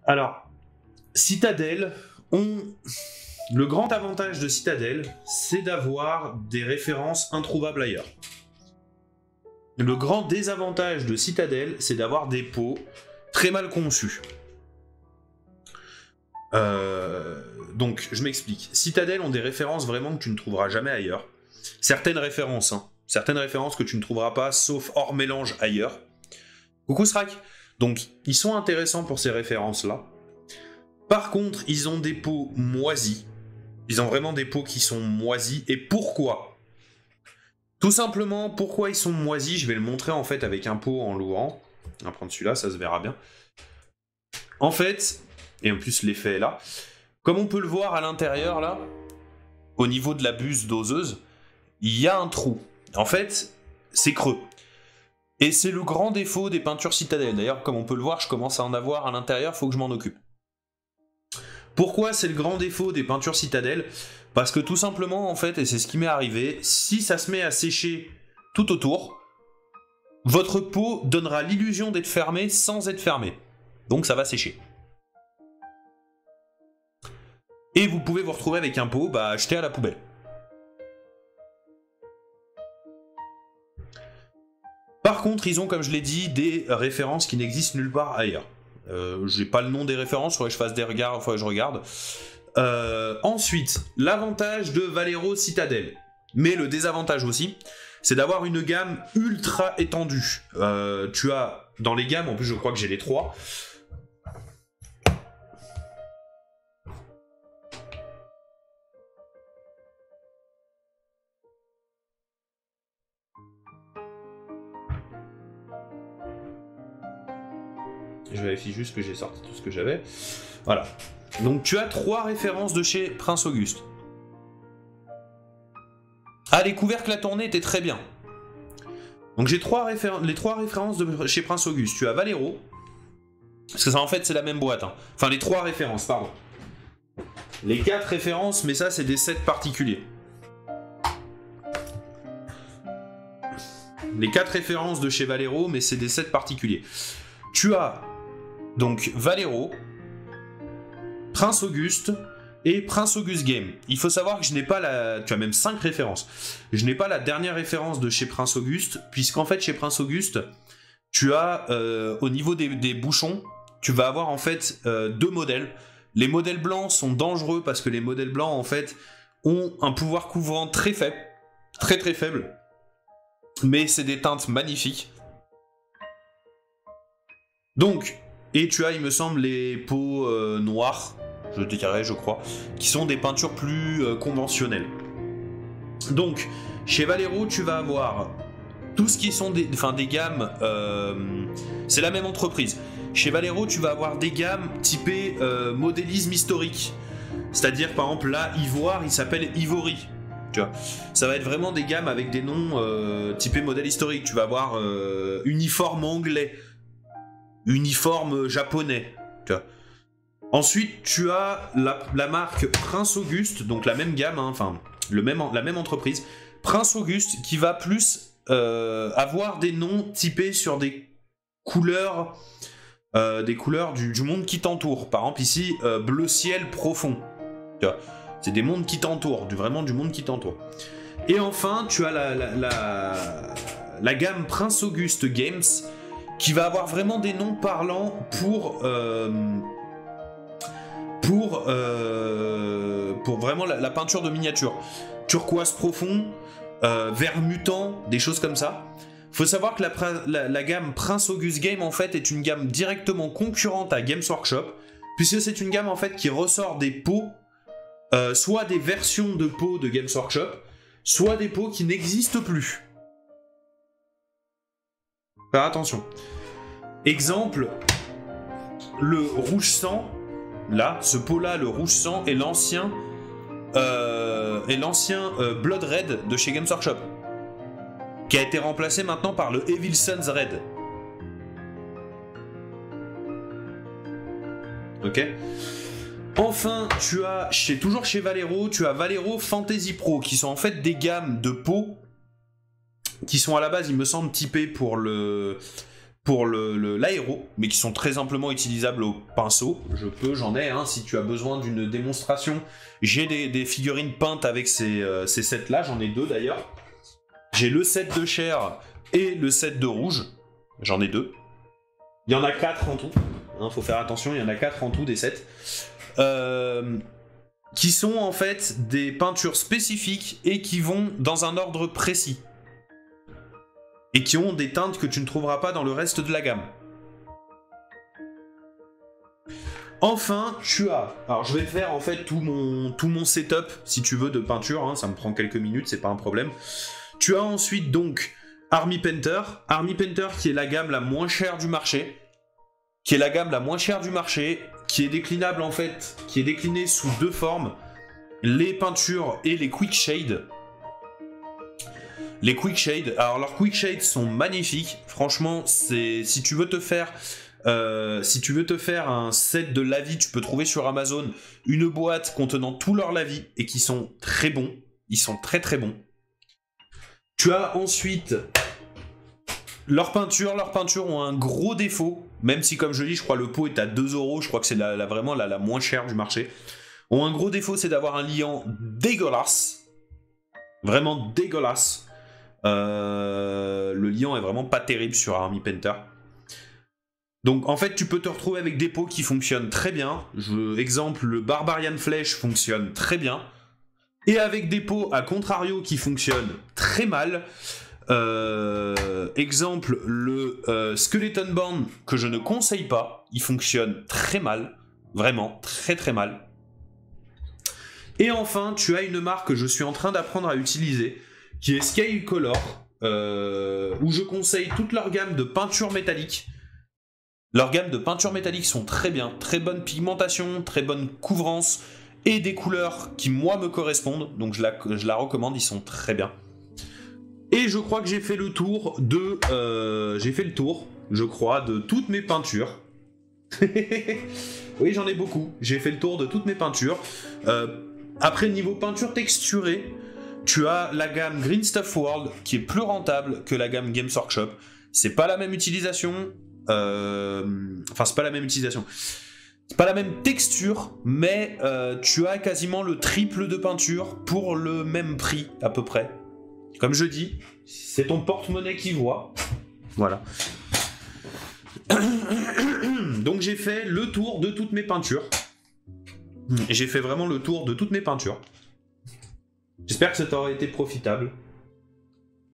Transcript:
Alors, Citadel ont... Le grand avantage de Citadel, c'est d'avoir des références introuvables ailleurs. Le grand désavantage de Citadel, c'est d'avoir des pots très mal conçus. Donc, je m'explique. Citadel ont des références vraiment que tu ne trouveras jamais ailleurs. Certaines références que tu ne trouveras pas, sauf hors mélange ailleurs. Coucou Srak. Donc, ils sont intéressants pour ces références-là. Par contre, ils ont des pots moisis. Ils ont vraiment des pots qui sont moisis. Et pourquoi ? Tout simplement, pourquoi ils sont moisis ? Je vais le montrer en fait avec un pot en louant. On va prendre celui-là, ça se verra bien. En fait, et en plus l'effet est là, comme on peut le voir à l'intérieur là, au niveau de la buse doseuse, il y a un trou. En fait, c'est creux. Et c'est le grand défaut des peintures Citadel. D'ailleurs, comme on peut le voir, je commence à en avoir à l'intérieur, il faut que je m'en occupe. Pourquoi c'est le grand défaut des peintures Citadel ? Parce que tout simplement, en fait, et c'est ce qui m'est arrivé, si ça se met à sécher tout autour, votre pot donnera l'illusion d'être fermé sans être fermé. Donc ça va sécher. Et vous pouvez vous retrouver avec un pot jeté à la poubelle. Par contre, ils ont, comme je l'ai dit, des références qui n'existent nulle part ailleurs. J'ai pas le nom des références, il faudrait que je fasse des regards, il faudrait que je regarde. Ensuite, l'avantage de Valero Citadel, mais le désavantage aussi, c'est d'avoir une gamme ultra étendue. Tu as, dans les gammes, en plus je crois que j'ai les 3. Je vérifie juste que j'ai sorti tout ce que j'avais. Voilà. Donc tu as 3 références de chez Prince Auguste. Ah, les couvercles à tourner étaient très bien. Donc j'ai les 3 références de chez Prince Auguste. Tu as Valero. Parce que ça en fait c'est la même boîte. Enfin les 3 références, pardon. Les 4 références, mais ça c'est des sets particuliers. Les 4 références de chez Valero, mais c'est des sets particuliers. Tu as donc Valero, Prince Auguste et Prince Auguste Game. Il faut savoir que je n'ai pas la... Tu as même 5 références. Je n'ai pas la dernière référence de chez Prince Auguste, puisqu'en fait chez Prince Auguste, tu as au niveau des bouchons, tu vas avoir en fait 2 modèles. Les modèles blancs sont dangereux parce que les modèles blancs en fait ont un pouvoir couvrant très faible, très très faible. Mais c'est des teintes magnifiques. Donc, et tu as, il me semble, les pots noirs, je dirais, je crois, qui sont des peintures plus conventionnelles. Donc, chez Valero, tu vas avoir tout ce qui sont des gammes, c'est la même entreprise. Chez Valero, tu vas avoir des gammes typées modélisme historique. C'est-à-dire, par exemple, là, Ivoire, il s'appelle Ivory. Tu vois, ça va être vraiment des gammes avec des noms typés modèle historique. Tu vas avoir uniforme anglais, uniforme japonais. Tu vois. Ensuite, tu as la marque Prince Auguste, donc la même gamme, enfin la même entreprise, Prince Auguste, qui va plus avoir des noms typés sur des couleurs du monde qui t'entoure. Par exemple ici, bleu ciel profond. Tu vois. C'est des mondes qui t'entourent, vraiment du monde qui t'entoure. Et enfin, tu as la gamme Prince Auguste Games, qui va avoir vraiment des noms parlants pour vraiment la peinture de miniature. Turquoise profond, vert mutant, des choses comme ça. Faut savoir que la gamme Prince Auguste Game en fait est une gamme directement concurrente à Games Workshop, puisque c'est une gamme en fait qui ressort des pots, soit des versions de pots de Games Workshop, soit des pots qui n'existent plus. Faire attention. Exemple, le rouge sang, là, ce pot-là, le rouge sang, est l'ancien Blood Red de chez Games Workshop, qui a été remplacé maintenant par le Evil Sons Red. Ok. Enfin, tu as, toujours chez Valero, tu as Valero Fantasy Pro, qui sont en fait des gammes de pots qui sont à la base, il me semble, typés pour pour l'aéro, mais qui sont très simplement utilisables au pinceau. J'en ai, hein, si tu as besoin d'une démonstration. J'ai des figurines peintes avec ces sets-là, j'en ai 2 d'ailleurs. J'ai le set de chair et le set de rouge, j'en ai 2. Il y en a 4 en tout, hein, faut faire attention, il y en a 4 en tout des sets. Qui sont en fait des peintures spécifiques et qui vont dans un ordre précis. Et qui ont des teintes que tu ne trouveras pas dans le reste de la gamme. Enfin, tu as... Alors, je vais faire en fait tout mon setup, si tu veux, de peinture. Hein, ça me prend quelques minutes, c'est pas un problème. Tu as ensuite donc Army Painter. Army Painter qui est la gamme la moins chère du marché. Qui est déclinable en fait, qui est déclinée sous 2 formes. Les peintures et les Quick Shade. Les Quick Shade, alors leurs Quick Shade sont magnifiques. Franchement, si tu veux te faire un set de lavis, tu peux trouver sur Amazon une boîte contenant tous leurs lavis et qui sont très bons. Ils sont très très bons. Tu as ensuite leurs peintures. Leurs peintures ont un gros défaut, même si comme je dis, je crois le pot est à 2 €. Je crois que c'est vraiment la moins chère du marché. Ont un gros défaut, c'est d'avoir un liant dégueulasse. Vraiment dégueulasse. Le liant est vraiment pas terrible sur Army Painter. Donc en fait tu peux te retrouver avec des pots qui fonctionnent très bien. Exemple, le Barbarian Flèche fonctionne très bien. Et avec des pots à contrario qui fonctionnent très mal. Exemple, le Skeleton Band que je ne conseille pas. Il fonctionne très mal. Vraiment très très mal. Et enfin tu as une marque que je suis en train d'apprendre à utiliser, qui est Scale Color, où je conseille toute leur gamme de peintures métalliques. Leurs gammes de peintures métalliques sont très bien, très bonne pigmentation, très bonne couvrance, et des couleurs qui, moi, me correspondent, donc je la recommande, ils sont très bien. Et je crois que j'ai fait le tour je crois, de toutes mes peintures. Oui, j'en ai beaucoup, j'ai fait le tour de toutes mes peintures. Après, niveau peinture texturée, tu as la gamme Green Stuff World qui est plus rentable que la gamme Games Workshop. C'est pas la même utilisation. Enfin, c'est pas la même utilisation. C'est pas la même texture, mais tu as quasiment le triple de peinture pour le même prix à peu près. Comme je dis, c'est ton porte-monnaie qui voit. Voilà. Donc j'ai fait le tour de toutes mes peintures. J'ai fait vraiment le tour de toutes mes peintures. J'espère que ça t'aura été profitable.